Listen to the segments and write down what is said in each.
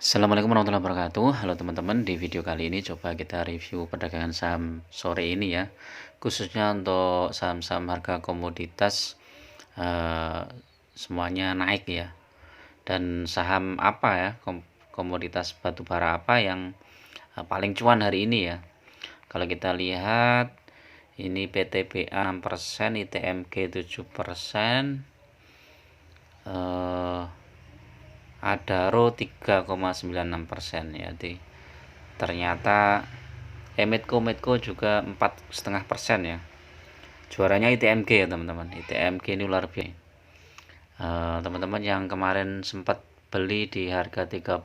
Assalamualaikum warahmatullahi wabarakatuh. Halo teman-teman, di video kali ini coba kita review perdagangan saham sore ini ya. Khususnya untuk saham-saham harga komoditas eh, semuanya naik ya. Dan saham apa ya, komoditas batubara apa yang paling cuan hari ini ya. Kalau kita lihat ini PTBA 6%, ITMG 7%, eh, Adaro 3,96% ya. Ternyata Medco juga 4,5% ya. Juaranya ITMG ya teman-teman. ITMG ini luar biasa. Teman-teman yang kemarin sempat beli di harga 33.900,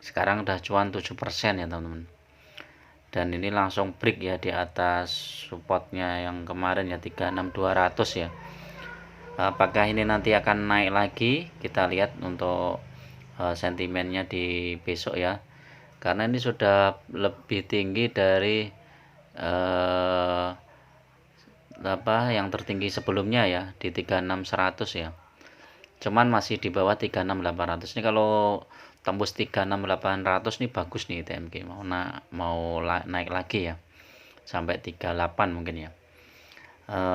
sekarang udah cuan 7% ya teman-teman. Dan ini langsung break ya di atas supportnya yang kemarin ya 36.200 ya. Apakah ini nanti akan naik lagi? Kita lihat untuk sentimennya di besok ya. Karena ini sudah lebih tinggi dari yang tertinggi sebelumnya ya, di 36.100 ya. Cuman masih di bawah 36.800. Ini kalau tembus 36.800 nih bagus nih TMG, mau naik lagi ya sampai 38 mungkin ya.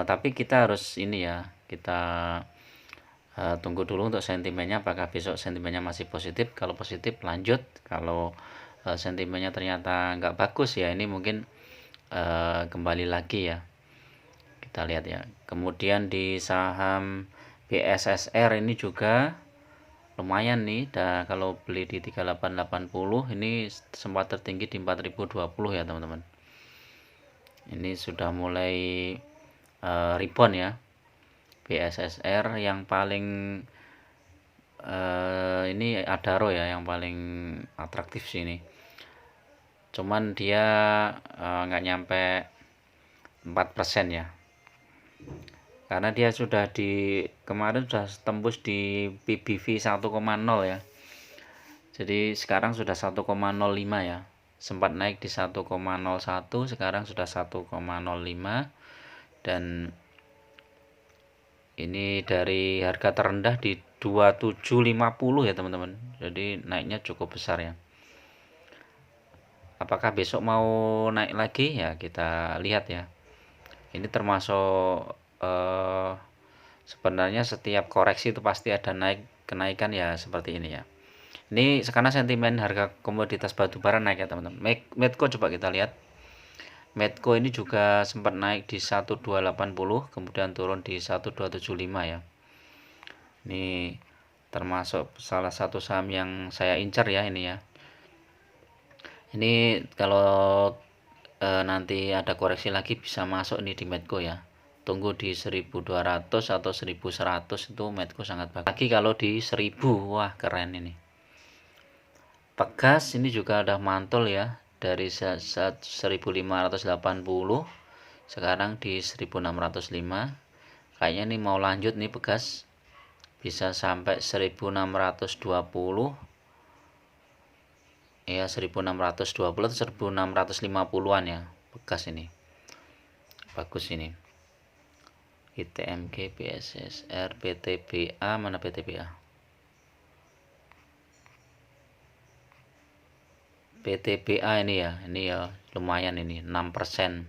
Tapi kita harus ini ya, kita tunggu dulu untuk sentimennya, apakah besok sentimennya masih positif. Kalau positif lanjut, kalau sentimennya ternyata nggak bagus ya, ini mungkin kembali lagi ya, kita lihat ya. Kemudian di saham BSSR ini juga lumayan nih, kalau beli di 3880 ini sempat tertinggi di 4020 ya teman-teman. Ini sudah mulai rebound ya. BSSR yang paling ini Adaro ya, yang paling atraktif sih ini. Cuman dia nggak nyampe 4% ya. Karena dia sudah kemarin sudah tembus di PBV 1,0 ya. Jadi sekarang sudah 1,05 ya. Sempat naik di 1,01, sekarang sudah 1,05, dan ini dari harga terendah di 2750 ya teman-teman. Jadi naiknya cukup besar ya. Apakah besok mau naik lagi ya, kita lihat ya. Ini termasuk sebenarnya setiap koreksi itu pasti ada kenaikan ya, seperti ini ya. Ini sekarang sentimen harga komoditas batubara naik ya teman-teman. Medco coba kita lihat. Medco ini juga sempat naik di 1280, kemudian turun di 1275 ya. Ini termasuk salah satu saham yang saya incar ya ini ya. Ini kalau nanti ada koreksi lagi bisa masuk nih di Medco ya. Tunggu di 1200 atau 1100, itu Medco sangat bagus. Lagi kalau di 1000, wah keren ini. Pegas ini juga udah mantul ya, dari 1580 sekarang di 1605. Kayaknya ini mau lanjut nih Pegas, bisa sampai 1620 ya, 1620 atau 1650-an ya. Pegas ini bagus ini. ITMG, BSSR, PTBA, mana PTBA? PTBA ini ya lumayan ini 6%.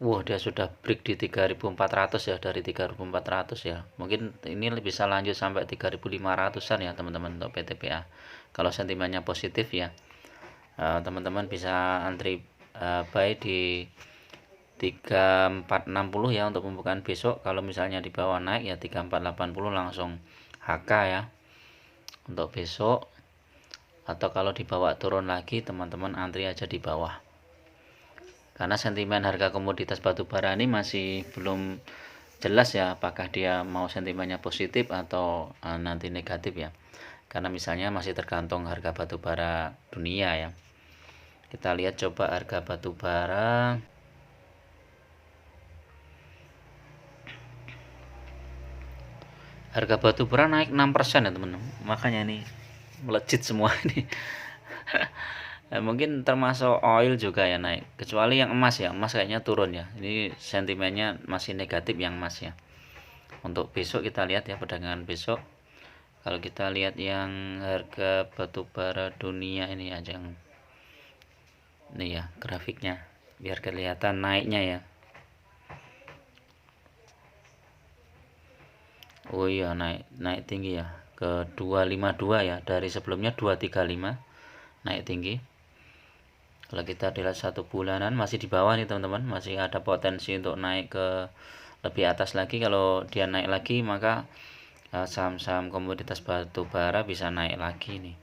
Wah, dia sudah break di 3400 ya, dari 3400 ya. Mungkin ini bisa lanjut sampai 3500-an ya teman-teman untuk PTBA. Kalau sentimennya positif ya, teman-teman bisa antri buy di 3460 ya untuk pembukaan besok. Kalau misalnya di bawah naik ya 3480 langsung HK ya untuk besok. Atau kalau dibawa turun lagi, teman-teman antri aja di bawah. Karena sentimen harga komoditas batubara ini masih belum jelas ya, apakah dia mau sentimennya positif atau nanti negatif ya. Karena misalnya masih tergantung harga batubara dunia ya. Kita lihat coba harga batubara. Harga batubara naik 6% ya teman-teman. Makanya ini melejit semua ini. Mungkin termasuk oil juga ya naik, kecuali yang emas ya. Emas kayaknya turun ya. Ini sentimennya masih negatif yang emas ya. Untuk besok kita lihat ya, perdagangan besok. Kalau kita lihat yang harga batubara dunia ini aja, nih ya grafiknya, biar kelihatan naiknya ya. Oh iya, naik tinggi ya ke 252 ya, dari sebelumnya 235, naik tinggi. Kalau kita lihat 1 bulanan masih di bawah nih teman-teman, masih ada potensi untuk naik ke lebih atas lagi. Kalau dia naik lagi maka saham-saham komoditas batu bara bisa naik lagi nih.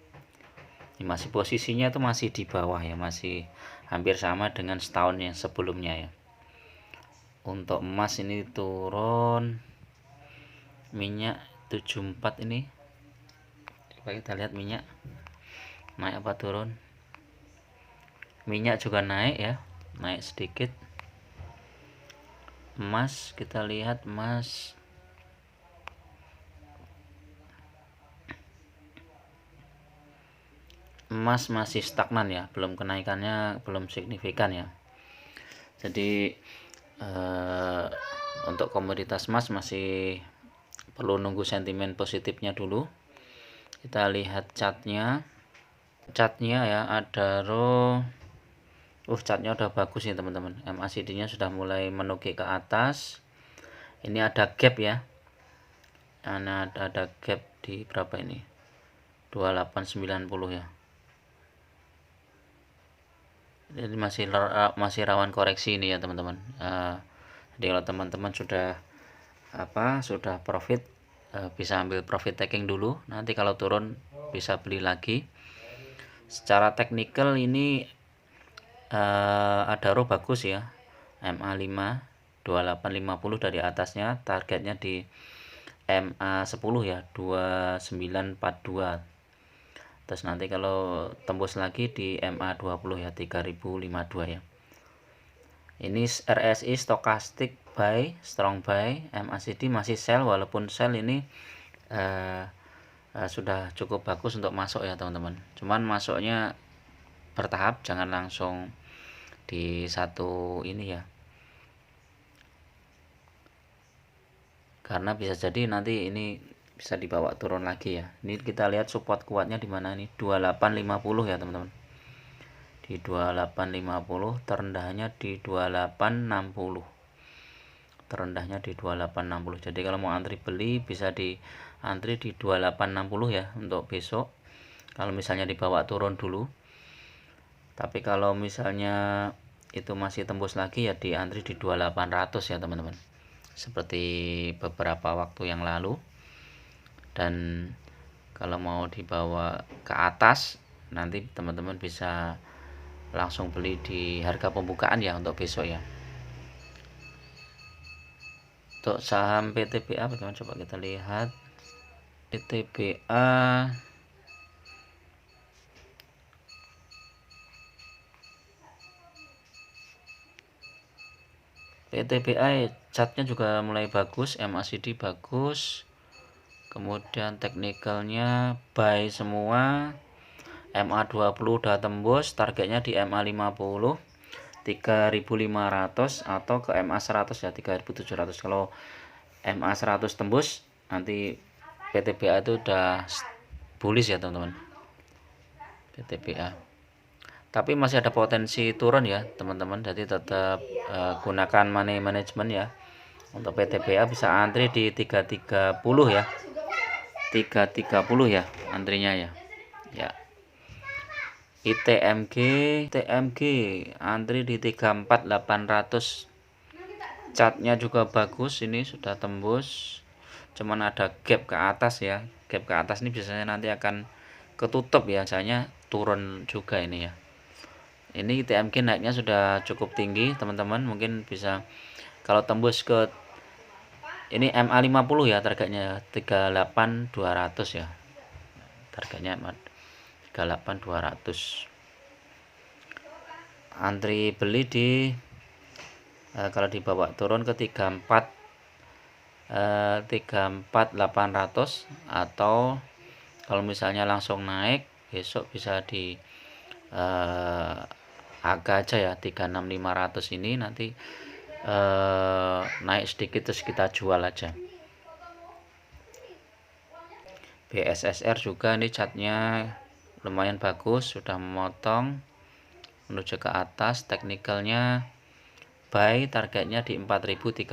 Ini masih posisinya tuh masih di bawah ya, masih hampir sama dengan setahun yang sebelumnya ya. Untuk emas ini turun, minyak 74 ini. Coba kita lihat minyak naik apa turun. Minyak juga naik ya, naik sedikit. Emas kita lihat, emas masih stagnan ya, belum kenaikannya belum signifikan ya. Jadi untuk komoditas emas masih perlu nunggu sentimen positifnya dulu. Kita lihat catnya ya, ada row. Catnya udah bagus nih teman-teman. MACD nya sudah mulai menukik ke atas. Ini ada gap ya, ada gap di berapa ini, 2890 ya. Jadi masih rawan koreksi ini ya teman-teman. Jadi kalau teman-teman sudah profit, bisa ambil profit taking dulu, nanti kalau turun bisa beli lagi. Secara teknikal ini ada row bagus ya, MA5 2850 dari atasnya, targetnya di MA10 ya, 2942. Terus nanti kalau tembus lagi di MA20 ya, 3052 ya. Ini RSI stokastik buy, strong buy. MACD masih sell, walaupun sell ini sudah cukup bagus untuk masuk ya teman-teman. Cuman masuknya bertahap, jangan langsung di satu ini ya, karena bisa jadi nanti ini bisa dibawa turun lagi ya. Ini kita lihat support kuatnya di mana nih, 2850 ya teman-teman. Di 2850, terendahnya di 2860. Terendahnya di 2860. Jadi kalau mau antri beli bisa di antri di 2860 ya untuk besok. Kalau misalnya dibawa turun dulu. Tapi kalau misalnya itu masih tembus lagi ya di antri di 2800 ya teman-teman. Seperti beberapa waktu yang lalu. Dan kalau mau dibawa ke atas, nanti teman-teman bisa langsung beli di harga pembukaan ya untuk besok ya. Untuk saham PTBA teman-teman, coba kita lihat. PTBA chartnya juga mulai bagus, MACD bagus, kemudian teknikalnya buy semua. MA20 udah tembus, targetnya di MA50 3500 atau ke MA100 ya 3700. Kalau MA100 tembus, nanti PTBA itu udah bullish ya teman-teman, PTBA. Tapi masih ada potensi turun ya teman-teman, jadi tetap gunakan money management ya. Untuk PTBA bisa antri di 330 ya, 330 ya antrinya ya. ITMG antri di 34800. Catnya juga bagus, ini sudah tembus, cuman ada gap ke atas ya. Gap ke atas ini biasanya nanti akan ketutup ya, biasanya turun juga ini ya. Ini ITMG naiknya sudah cukup tinggi teman-teman, mungkin bisa kalau tembus ke ini MA50 ya, targetnya 38200 ya, targetnya 38200. Antri beli di kalau dibawa turun ke 34800, atau kalau misalnya langsung naik besok bisa di harga aja ya 36500 ini, nanti naik sedikit terus kita jual aja. BSSR juga ini chartnya lumayan bagus, sudah memotong menuju ke atas. Teknikalnya buy, targetnya di 4030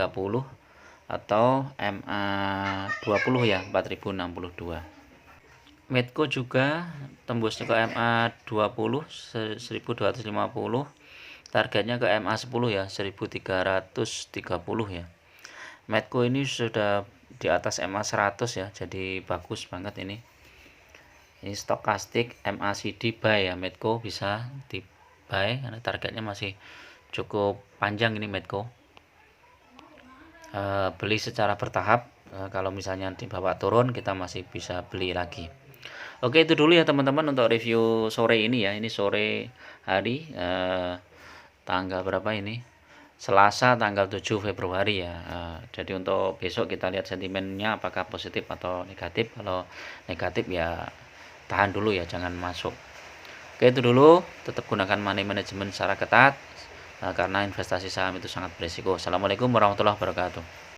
atau MA20 ya, 4062. Medco juga tembusnya ke MA20 1250, targetnya ke MA10 ya, 1330 ya. Medco ini sudah di atas MA100 ya, jadi bagus banget ini. Ini stokastik MACD buy ya, Medco bisa di buy karena targetnya masih cukup panjang ini Medco. Beli secara bertahap, kalau misalnya dibawa turun kita masih bisa beli lagi. Oke, itu dulu ya teman-teman untuk review sore ini ya. Ini sore hari tanggal berapa ini? Selasa tanggal 7 Februari ya. Jadi untuk besok kita lihat sentimennya apakah positif atau negatif. Kalau negatif ya tahan dulu ya, jangan masuk. Oke, itu dulu. Tetap gunakan money management secara ketat karena investasi saham itu sangat berisiko. Assalamualaikum warahmatullahi wabarakatuh.